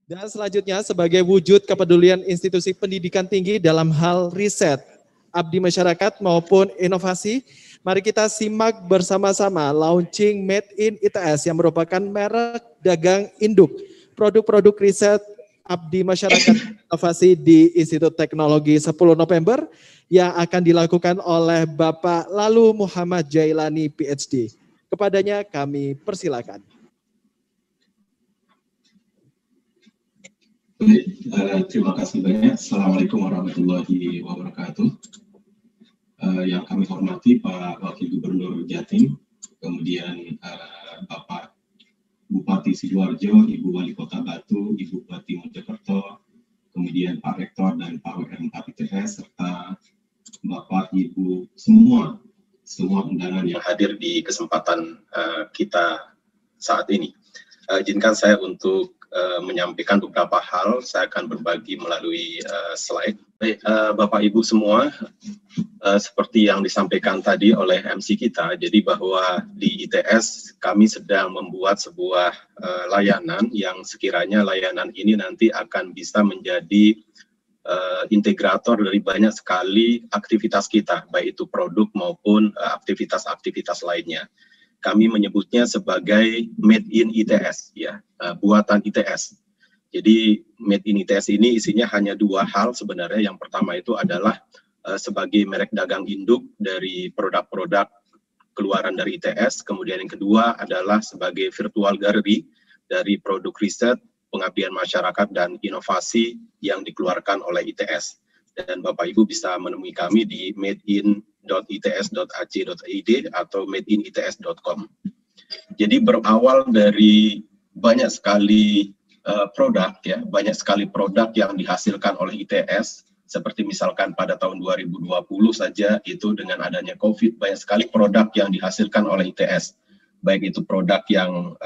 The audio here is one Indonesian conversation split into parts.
Dan selanjutnya sebagai wujud kepedulian institusi pendidikan tinggi dalam hal riset, abdi masyarakat maupun inovasi, mari kita simak bersama-sama launching Made in ITS yang merupakan merek dagang induk produk-produk riset abdi masyarakat inovasi di Institut Teknologi 10 November yang akan dilakukan oleh Bapak Lalu Muhammad Jailani PhD. Kepadanya kami persilakan. Terima kasih banyak. Assalamualaikum warahmatullahi wabarakatuh. Yang kami hormati Pak Wakil Gubernur Jatim, kemudian Bapak Bupati Sidoarjo, Ibu Wali Kota Batu, Ibu Bupati Mojokerto, kemudian Pak Rektor dan Pak WM ITS, serta Bapak Ibu semua undangan yang hadir di kesempatan kita saat ini. Izinkan saya untuk menyampaikan beberapa hal. Saya akan berbagi melalui slide. Baik, Bapak Ibu semua, seperti yang disampaikan tadi oleh MC kita, jadi bahwa di ITS kami sedang membuat sebuah layanan yang sekiranya layanan ini nanti akan bisa menjadi integrator dari banyak sekali aktivitas kita, baik itu produk maupun aktivitas-aktivitas lainnya. Kami menyebutnya sebagai Made in ITS, ya, buatan ITS. Jadi Made in ITS ini isinya hanya dua hal sebenarnya. Yang pertama itu adalah sebagai merek dagang induk dari produk-produk keluaran dari ITS. Kemudian yang kedua adalah sebagai virtual gallery dari produk riset, pengabdian masyarakat dan inovasi yang dikeluarkan oleh ITS. Dan Bapak Ibu bisa menemui kami di madein.its.ac.id atau madein.its.com. Jadi berawal dari banyak sekali produk, ya, banyak sekali produk yang dihasilkan oleh ITS, seperti misalkan pada tahun 2020 saja itu dengan adanya COVID, banyak sekali produk yang dihasilkan oleh ITS, baik itu produk yang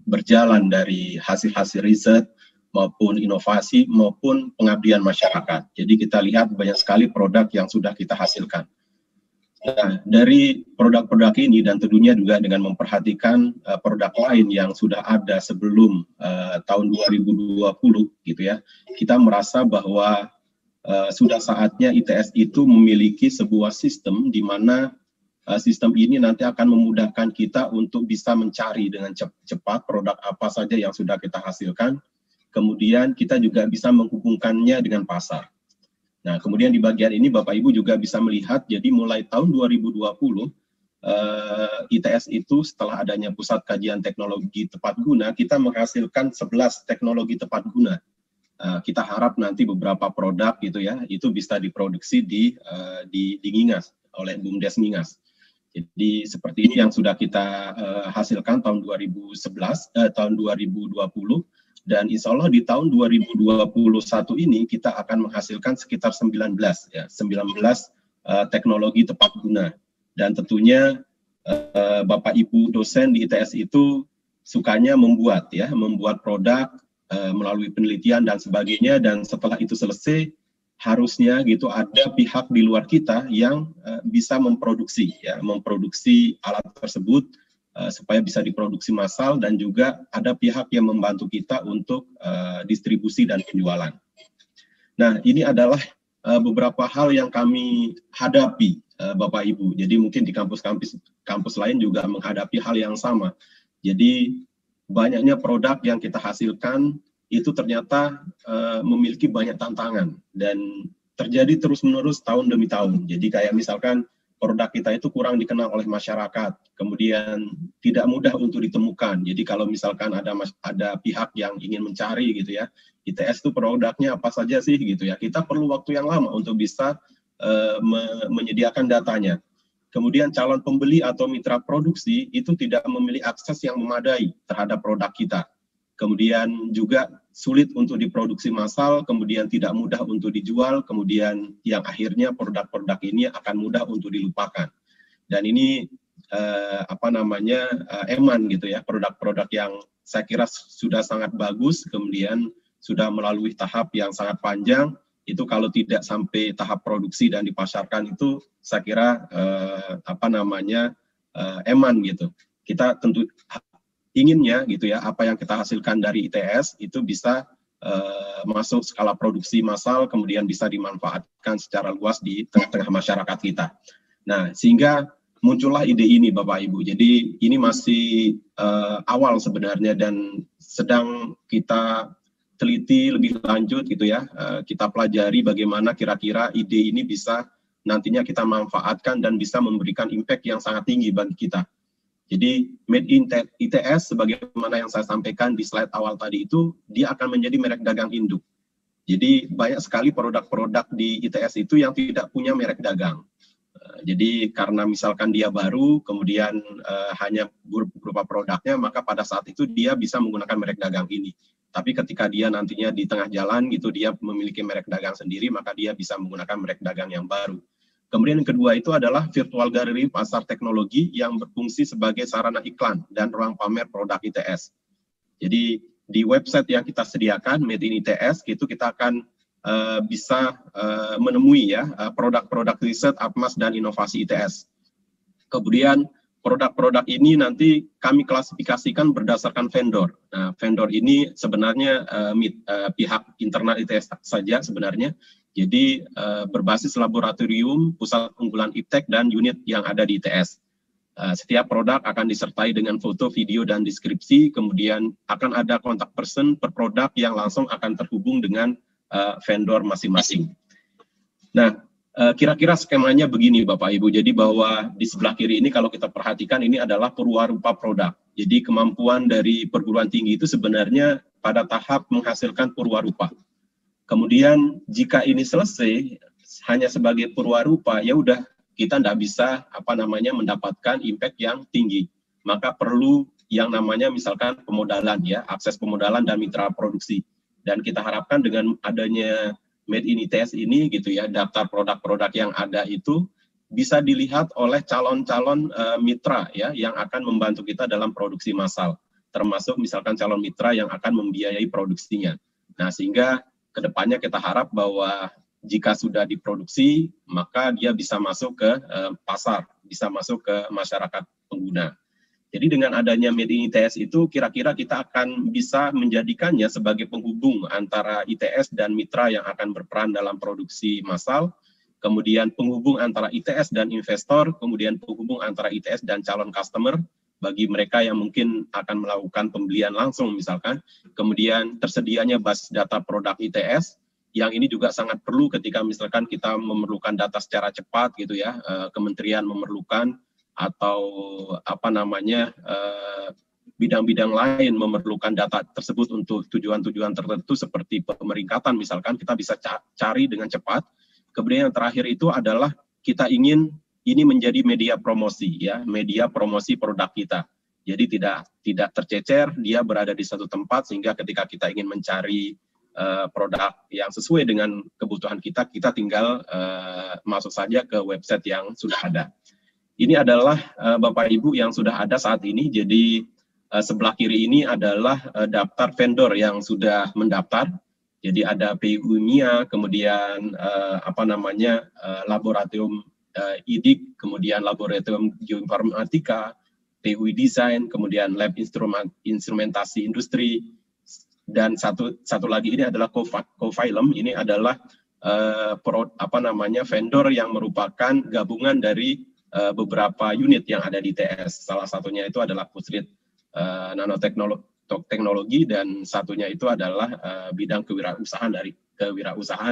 berjalan dari hasil-hasil riset, maupun inovasi, maupun pengabdian masyarakat. Jadi kita lihat banyak sekali produk yang sudah kita hasilkan. Nah, dari produk-produk ini dan tentunya juga dengan memperhatikan produk lain yang sudah ada sebelum tahun 2020, gitu ya, kita merasa bahwa sudah saatnya ITS itu memiliki sebuah sistem di mana sistem ini nanti akan memudahkan kita untuk bisa mencari dengan cepat produk apa saja yang sudah kita hasilkan. Kemudian kita juga bisa menghubungkannya dengan pasar. Nah, kemudian di bagian ini Bapak Ibu juga bisa melihat, jadi mulai tahun 2020, ITS itu setelah adanya Pusat Kajian Teknologi Tepat Guna, kita menghasilkan 11 teknologi tepat guna. Kita harap nanti beberapa produk gitu ya, itu bisa diproduksi di Ngingas, oleh BUMDes Ngingas. Jadi seperti ini yang sudah kita hasilkan tahun 2020, dan insya Allah di tahun 2021 ini kita akan menghasilkan sekitar 19 teknologi tepat guna. Dan tentunya Bapak Ibu dosen di ITS itu sukanya membuat produk melalui penelitian dan sebagainya, dan setelah itu selesai harusnya gitu ada pihak di luar kita yang bisa memproduksi alat tersebut supaya bisa diproduksi massal, dan juga ada pihak yang membantu kita untuk distribusi dan penjualan. Nah, ini adalah beberapa hal yang kami hadapi, Bapak Ibu. Jadi mungkin di kampus lain juga menghadapi hal yang sama. Jadi banyaknya produk yang kita hasilkan itu ternyata memiliki banyak tantangan dan terjadi terus-menerus tahun demi tahun. Jadi kayak misalkan produk kita itu kurang dikenal oleh masyarakat, kemudian tidak mudah untuk ditemukan. Jadi kalau misalkan ada pihak yang ingin mencari gitu ya, ITS itu produknya apa saja sih gitu ya, kita perlu waktu yang lama untuk bisa menyediakan datanya. Kemudian calon pembeli atau mitra produksi itu tidak memiliki akses yang memadai terhadap produk kita. Kemudian juga sulit untuk diproduksi massal, kemudian tidak mudah untuk dijual, kemudian yang akhirnya produk-produk ini akan mudah untuk dilupakan. Dan ini eman gitu ya, produk-produk yang saya kira sudah sangat bagus, kemudian sudah melalui tahap yang sangat panjang, itu kalau tidak sampai tahap produksi dan dipasarkan itu saya kira eman gitu. Kita tentu inginnya gitu ya, apa yang kita hasilkan dari ITS itu bisa masuk skala produksi massal, kemudian bisa dimanfaatkan secara luas di tengah-tengah masyarakat kita. Nah, sehingga muncullah ide ini Bapak Ibu. Jadi ini masih awal sebenarnya dan sedang kita teliti lebih lanjut gitu ya. Kita pelajari bagaimana kira-kira ide ini bisa nantinya kita manfaatkan dan bisa memberikan impact yang sangat tinggi bagi kita. Jadi Made in ITS sebagaimana yang saya sampaikan di slide awal tadi itu, dia akan menjadi merek dagang induk. Jadi banyak sekali produk-produk di ITS itu yang tidak punya merek dagang. Jadi karena misalkan dia baru, kemudian hanya berupa produknya, maka pada saat itu dia bisa menggunakan merek dagang ini. Tapi ketika dia nantinya di tengah jalan gitu, dia memiliki merek dagang sendiri, maka dia bisa menggunakan merek dagang yang baru. Kemudian yang kedua itu adalah virtual gallery pasar teknologi yang berfungsi sebagai sarana iklan dan ruang pamer produk ITS. Jadi di website yang kita sediakan, Made in ITS, itu kita akan bisa menemui ya produk-produk riset, APMAS, dan inovasi ITS. Kemudian produk-produk ini nanti kami klasifikasikan berdasarkan vendor. Nah, vendor ini sebenarnya pihak internal ITS saja sebenarnya. Jadi berbasis laboratorium, pusat unggulan IPTEK, dan unit yang ada di ITS. Setiap produk akan disertai dengan foto, video, dan deskripsi, kemudian akan ada kontak person per produk yang langsung akan terhubung dengan vendor masing-masing. Nah, kira-kira skemanya begini Bapak Ibu, jadi bahwa di sebelah kiri ini kalau kita perhatikan ini adalah perwarupa produk. Jadi kemampuan dari perguruan tinggi itu sebenarnya pada tahap menghasilkan perwarupa. Kemudian jika ini selesai hanya sebagai perwarupa, ya udah kita tidak bisa mendapatkan impact yang tinggi. Maka perlu yang namanya misalkan pemodalan ya, akses pemodalan dan mitra produksi. Dan kita harapkan dengan adanya Made in ITS ini gitu ya, daftar produk-produk yang ada itu bisa dilihat oleh calon-calon mitra ya yang akan membantu kita dalam produksi massal, termasuk misalkan calon mitra yang akan membiayai produksinya. Nah, sehingga kedepannya kita harap bahwa jika sudah diproduksi, maka dia bisa masuk ke pasar, bisa masuk ke masyarakat pengguna. Jadi dengan adanya Made in ITS itu kira-kira kita akan bisa menjadikannya sebagai penghubung antara ITS dan mitra yang akan berperan dalam produksi massal, kemudian penghubung antara ITS dan investor, kemudian penghubung antara ITS dan calon customer, bagi mereka yang mungkin akan melakukan pembelian langsung misalkan, kemudian tersedianya basis data produk ITS, yang ini juga sangat perlu ketika misalkan kita memerlukan data secara cepat gitu ya, kementerian memerlukan, atau bidang-bidang lain memerlukan data tersebut untuk tujuan-tujuan tertentu seperti pemeringkatan misalkan, kita bisa cari dengan cepat. Kemudian yang terakhir itu adalah kita ingin ini menjadi media promosi ya, media promosi produk kita. Jadi tidak tercecer, dia berada di satu tempat sehingga ketika kita ingin mencari produk yang sesuai dengan kebutuhan kita, kita tinggal masuk saja ke website yang sudah ada. Ini adalah Bapak Ibu yang sudah ada saat ini. Jadi sebelah kiri ini adalah daftar vendor yang sudah mendaftar. Jadi ada PU IMIA, kemudian laboratorium IDIK, kemudian laboratorium geoinformatika, PUI Design, kemudian lab instrumentasi industri, dan satu lagi ini adalah Cofilm. Ini adalah vendor yang merupakan gabungan dari beberapa unit yang ada di ITS. Salah satunya itu adalah Pusrit Nanoteknologi, dan satunya itu adalah bidang kewirausahaan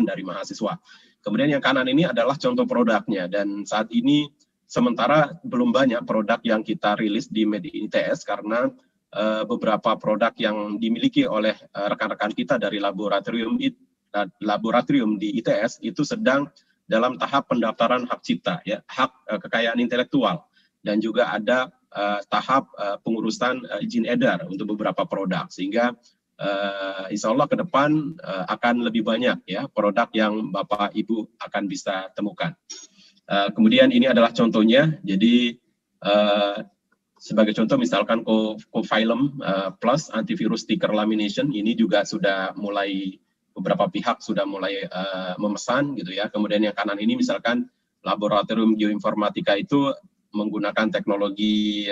dari mahasiswa. Kemudian yang kanan ini adalah contoh produknya, dan saat ini sementara belum banyak produk yang kita rilis di Made in ITS karena beberapa produk yang dimiliki oleh rekan-rekan kita dari laboratorium di ITS itu sedang dalam tahap pendaftaran hak cipta, ya, hak kekayaan intelektual, dan juga ada tahap pengurusan izin edar untuk beberapa produk, sehingga insya Allah ke depan akan lebih banyak ya produk yang Bapak Ibu akan bisa temukan. Kemudian ini adalah contohnya, jadi sebagai contoh misalkan Cofilm Plus antivirus sticker lamination, ini juga sudah mulai, beberapa pihak sudah mulai memesan gitu ya. Kemudian yang kanan ini misalkan laboratorium geoinformatika itu menggunakan teknologi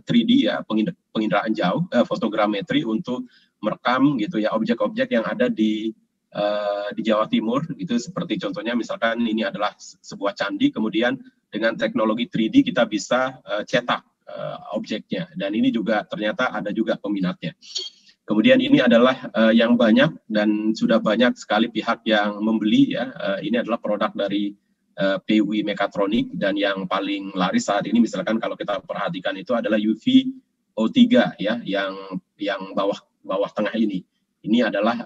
3D ya, penginderaan jauh, fotogrametri untuk merekam gitu ya objek-objek yang ada di Jawa Timur gitu, seperti contohnya misalkan ini adalah sebuah candi, kemudian dengan teknologi 3D kita bisa cetak objeknya, dan ini juga ternyata ada juga peminatnya. Kemudian ini adalah yang banyak dan sudah banyak sekali pihak yang membeli ya. Ini adalah produk dari PUI Mekatronik, dan yang paling laris saat ini misalkan kalau kita perhatikan itu adalah UV O3 ya, yang bawah tengah ini. Ini adalah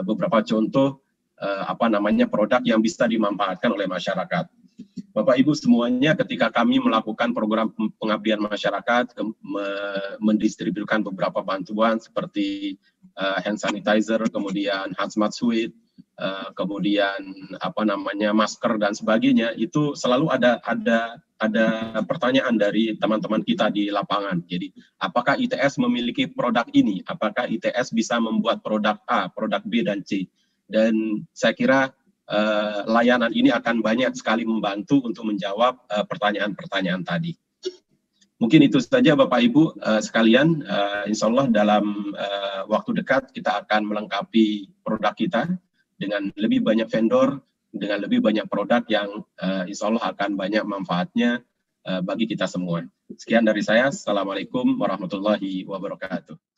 beberapa contoh produk yang bisa dimanfaatkan oleh masyarakat. Bapak Ibu semuanya, ketika kami melakukan program pengabdian masyarakat, mendistribusikan beberapa bantuan seperti hand sanitizer, kemudian hazmat suit, kemudian masker dan sebagainya, itu selalu ada pertanyaan dari teman-teman kita di lapangan. Jadi, apakah ITS memiliki produk ini? Apakah ITS bisa membuat produk A, produk B dan C? Dan saya kira layanan ini akan banyak sekali membantu untuk menjawab pertanyaan-pertanyaan tadi. Mungkin itu saja Bapak Ibu sekalian. Insya Allah dalam waktu dekat kita akan melengkapi produk kita dengan lebih banyak vendor, dengan lebih banyak produk yang insya Allah akan banyak manfaatnya bagi kita semua. Sekian dari saya. Assalamualaikum warahmatullahi wabarakatuh.